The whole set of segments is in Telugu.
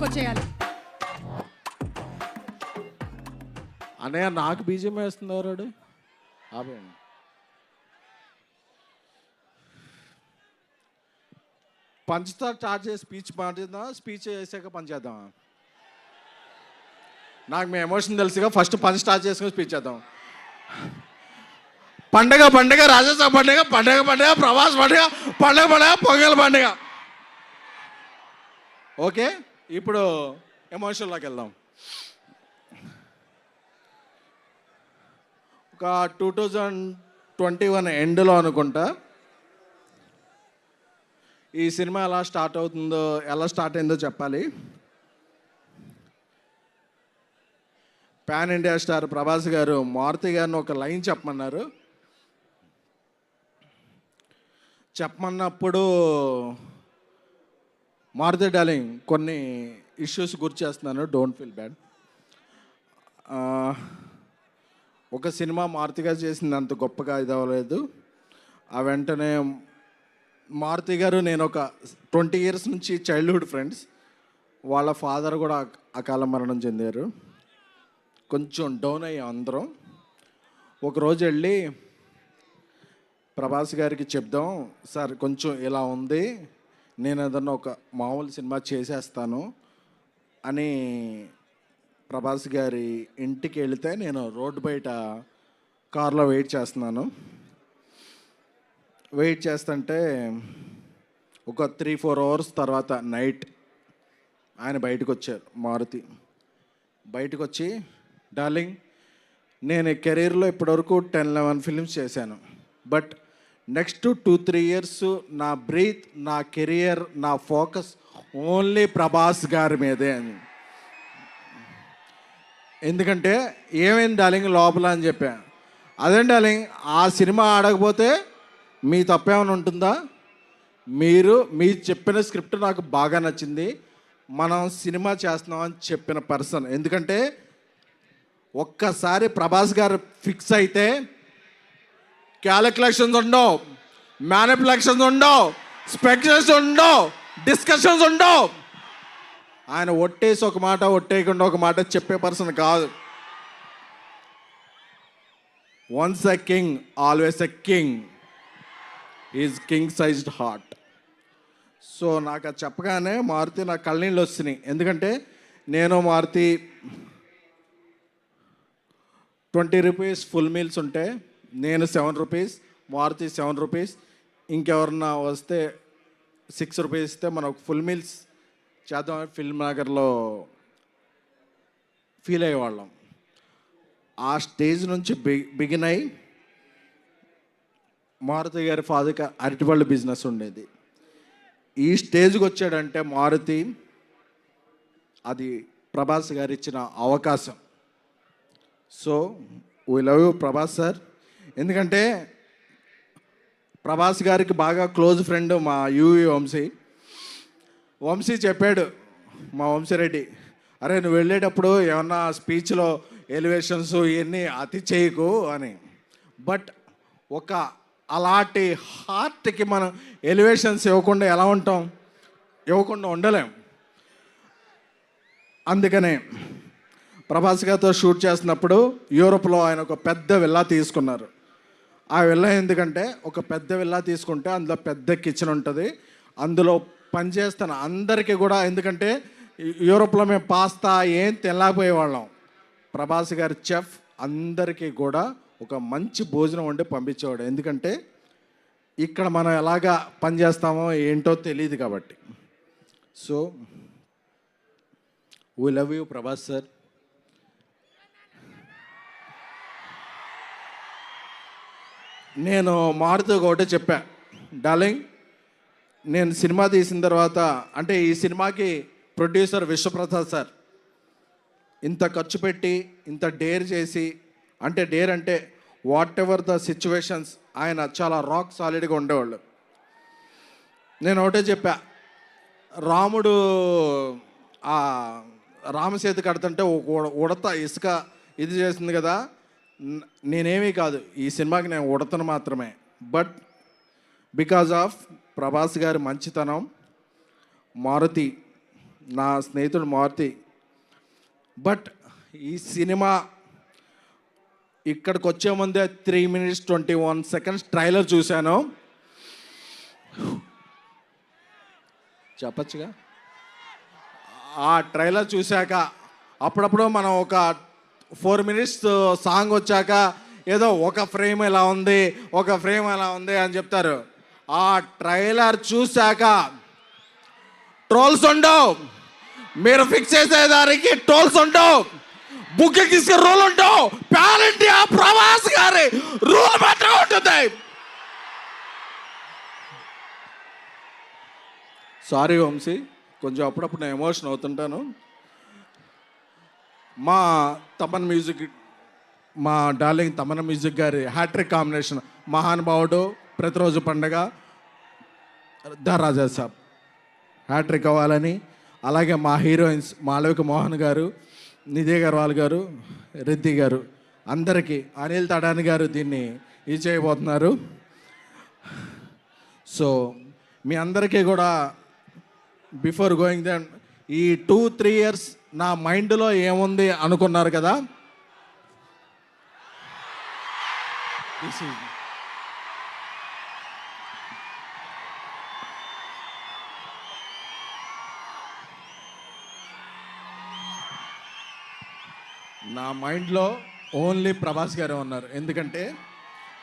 వచ్చేయాలి. అన్నయ్య నాకు బీజం వేస్తున్నారు ఆపేయండి. పంచ్తో స్టార్ట్ చేసి స్పీచ్ మాట్లాడదాం, స్పీచ్ చేసాక పంచ్ చేద్దాం. నాకు మీ ఎమోషన్ తెలుసుగా, ఫస్ట్ పంచ్ స్టార్ట్ చేసుకుని స్పీచ్ చేద్దాం. పండగ పండగ, రాజస్థాన్ పండగ, పండగ పండగ, ప్రవాస్ పండగ, పండగ పండగ, పొంగల్ పండగ. ఓకే, ఇప్పుడు ఎమోషన్లోకి వెళ్దాం. ఒక 2021 ఎండ్లో అనుకుంటా ఈ సినిమా ఎలా స్టార్ట్ అయిందో చెప్పాలి. పాన్ ఇండియా స్టార్ ప్రభాస్ గారు మారుతి గారిని ఒక లైన్ చెప్పమన్నప్పుడు మారుతి డార్లింగ్ కొన్ని ఇష్యూస్ గుర్తు చేస్తున్నాను, డోంట్ ఫీల్ బ్యాడ్. ఒక సినిమా మారుతి గారు చేసింది అంత గొప్పగా ఇది అవ్వలేదు. ఆ వెంటనే మారుతి గారు నేను ఒక 20 years నుంచి చైల్డ్హుడ్ ఫ్రెండ్స్. వాళ్ళ ఫాదర్ కూడా అకాల మరణం చెందారు. కొంచెం డౌన్ అయ్యాం అందరం. ఒకరోజు వెళ్ళి ప్రభాస్ గారికి చెప్దాం, సార్ కొంచెం ఇలా ఉంది, నేను ఏదన్నా ఒక మామూలు సినిమా చేసేస్తాను అని ప్రభాస్ గారి ఇంటికి వెళితే నేను రోడ్డు బయట కార్లో వెయిట్ చేస్తుంటే ఒక 3-4 hours తర్వాత నైట్ ఆయన బయటకు వచ్చారు. మారుతి బయటకు వచ్చి, డార్లింగ్ నేను కెరీర్లో ఇప్పటివరకు 10-11 films చేశాను, బట్ నెక్స్ట్ 2-3 years నా బ్రీత్, నా కెరియర్, నా ఫోకస్ ఓన్లీ ప్రభాస్ గారి మీదే అని. ఎందుకంటే ఏమైంది డార్లింగ్ లోపల అని చెప్పా. అదే డార్లింగ్, ఆ సినిమా ఆడకపోతే మీ తప్పేమైనా ఉంటుందా? మీరు చెప్పిన స్క్రిప్ట్ నాకు బాగా నచ్చింది, మనం సినిమా చేస్తున్నామని చెప్పిన పర్సన్. ఎందుకంటే ఒక్కసారి ప్రభాస్ గారు ఫిక్స్ అయితే క్యాలిక్యులేషన్స్ ఉండవు, మ్యానిపులేషన్స్ ఉండవు, స్పెక్యులేషన్స్ ఉండవు, డిస్కషన్స్ ఉండవు. ఆయన ఒట్టేసి ఒక మాట, ఒట్టేయకుండా ఒక మాట చెప్పే పర్సన్ కాదు. Once a king always a king, is king sized heart. So నాకు అది చెప్పగానే మారుతి నాకు కళ్ళనీళ్ళు వస్తున్నాయి. ఎందుకంటే నేను మారుతి 20 rupees ఫుల్ మీల్స్ ఉంటే నేను 7 rupees, మారుతి 7 rupees, ఇంకెవరన్నా వస్తే 6 rupees ఇస్తే మనం ఫుల్ మీల్స్ చేద్దాం ఫిల్మ్ నగర్లో ఫీల్ అయ్యేవాళ్ళం. ఆ స్టేజ్ నుంచి బిగిన్ అయ్యి మారుతి గారి ఫాదర్కి అరటిపళ్ళు బిజినెస్ ఉండేది. ఈ స్టేజ్కి వచ్చాడంటే మారుతి, అది ప్రభాస్ గారు ఇచ్చిన అవకాశం. So we love you Prabhas sir. ఎందుకంటే ప్రభాస్ గారికి బాగా క్లోజ్ ఫ్రెండ్ మా యూవి వంశీ చెప్పాడు, మా వంశీరెడ్డి, అరే నువ్వు వెళ్ళేటప్పుడు ఏమన్నా స్పీచ్లో ఎలివేషన్స్ ఇవన్నీ అతి చేయకు అని. బట్ ఒక అలాంటి హార్ట్కి మనం ఎలివేషన్స్ ఇవ్వకుండా ఎలా ఉంటాం? ఇవ్వకుండా ఉండలేం. అందుకనే ప్రభాస్ గారితో షూట్ చేస్తున్నప్పుడు యూరోప్లో ఆయన ఒక పెద్ద విల్లా తీసుకున్నారు. ఆ విల్లా ఎందుకంటే ఒక పెద్ద విల్లా తీసుకుంటే అందులో పెద్ద కిచెన్ ఉంటుంది, అందులో పనిచేస్తున్న అందరికీ కూడా, ఎందుకంటే యూరోప్లో మేము పాస్తా ఏం తినలేకపోయేవాళ్ళం. ప్రభాస్ గారి చెఫ్ అందరికీ కూడా ఒక మంచి భోజనం వండి పంపించేవాడు. ఎందుకంటే ఇక్కడ మనం ఎలాగా పనిచేస్తామో ఏంటో తెలియదు కాబట్టి. So we love you Prabhas sir. నేను మారుతూ ఒకటే చెప్పా, డార్లింగ్ నేను సినిమా తీసిన తర్వాత, అంటే ఈ సినిమాకి ప్రొడ్యూసర్ విశ్వప్రసాద్ సార్ ఇంత ఖర్చు పెట్టి ఇంత డేర్ చేసి, అంటే డేర్ అంటే వాట్ ఎవర్ ద సిచ్యువేషన్స్, ఆయన చాలా రాక్ సాలిడ్గా ఉండేవాళ్ళు. నేను ఒకటే చెప్పా, రాముడు ఆ రామసేతు కడుతుంటే ఉడత ఇసుక ఇది చేసింది కదా, నేనేమీ కాదు, ఈ సినిమాకి నేను ఉడతను మాత్రమే. బట్ బికాజ్ ఆఫ్ ప్రభాస్ గారి మంచితనం, మారుతి నా స్నేహితుడు మారుతి. బట్ ఈ సినిమా ఇక్కడికి వచ్చే ముందే 3 minutes 21 seconds ట్రైలర్ చూశాను. చెప్పచ్చుగా. ఆ ట్రైలర్ చూశాక అప్పుడప్పుడు మనం ఒక 4 minutes సాంగ్ వచ్చాక ఏదో ఒక ఫ్రేమ్ ఎలా ఉంది, ఒక ఫ్రేమ్ ఎలా ఉంది అని చెప్తారు. ఆ ట్రైలర్ చూశాక ట్రోల్స్ ఉండవు, మీరు ఫిక్స్ చేసేదానికి ట్రోల్స్ ఉండవు, బుక్ తీసుకు రూల్ ఉండవు, పాన్ ఇండియా ప్రభాస్ గారి రూల్ మాత్రం ఉంటుంది. సారీ వంశీ, కొంచెం అప్పుడప్పుడు నేను ఎమోషన్ అవుతుంటాను. మా తమన్ మ్యూజిక్, మా డార్లింగ్ తమన్ మ్యూజిక్ గారి హ్యాట్రిక్ కాంబినేషన్, మహానుభావుడు, ప్రతిరోజు పండగ, ద రాజా సాబ్ హ్యాట్రిక్ అవ్వాలని, అలాగే మా హీరోయిన్స్ మాళవిక మోహన్ గారు, నిధి అగర్వాల్ గారు, రిద్ధి గారు, అందరికీ, అనిల్ తడాని గారు దీన్ని ఇది చేయబోతున్నారు. సో మీ అందరికీ కూడా బిఫోర్ గోయింగ్ దెన్ ఈ 2-3 years నా మైండ్లో ఏముంది అనుకున్నారు కదా. నా మైండ్లో ఓన్లీ ప్రభాస్ గారే ఉన్నారు. ఎందుకంటే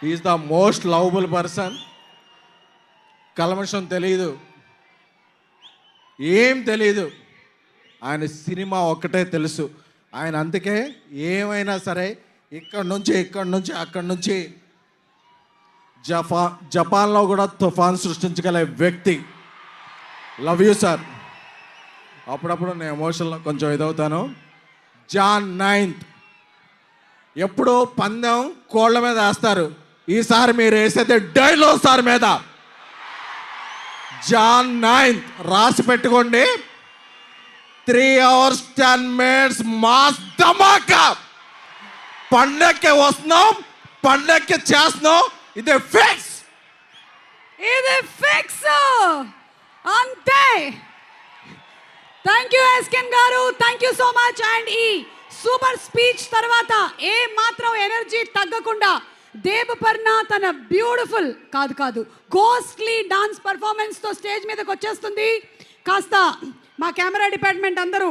is the most lovable person. కల్మషం తెలీదు, ఏం తెలీదు, ఆయన సినిమా ఒక్కటే తెలుసు. ఆయన అందుకే ఏమైనా సరే ఇక్కడి నుంచి అక్కడి నుంచి జపాన్లో కూడా తుఫాన్ సృష్టించగల వ్యక్తి. Love you sir. అప్పుడప్పుడు నేను ఎమోషన్లో కొంచెం ఇదవుతాను. Jan 9th ఎప్పుడో పందెం కోళ్ళ మీద వేస్తారు, ఈసారి మీరు వేసేది డైనోసార్ మీద. Jan 9th రాసి పెట్టుకోండి. 3 hours 10 minutes మాస్ ధమాకా. పండక్కి వస్తున్నాం, పండక్కి చేస్తున్నాం. ఇది ఫిక్స్, ఇది ఫిక్స్ అంతే. థ్యాంక్ యూ ఎస్కెన్ గారు, thank you so much. And ఈ సూపర్ స్పీచ్ తర్వాత ఏ మాత్రం ఎనర్జీ తగ్గకుండా దేవపర్ణ తన బ్యూటిఫుల్ కాదు గోస్ట్లీ డాన్స్ పర్ఫార్మెన్స్తో స్టేజ్ మీదకి వచ్చేస్తుంది. కాస్త మా కెమెరా డిపార్ట్మెంట్ అందరూ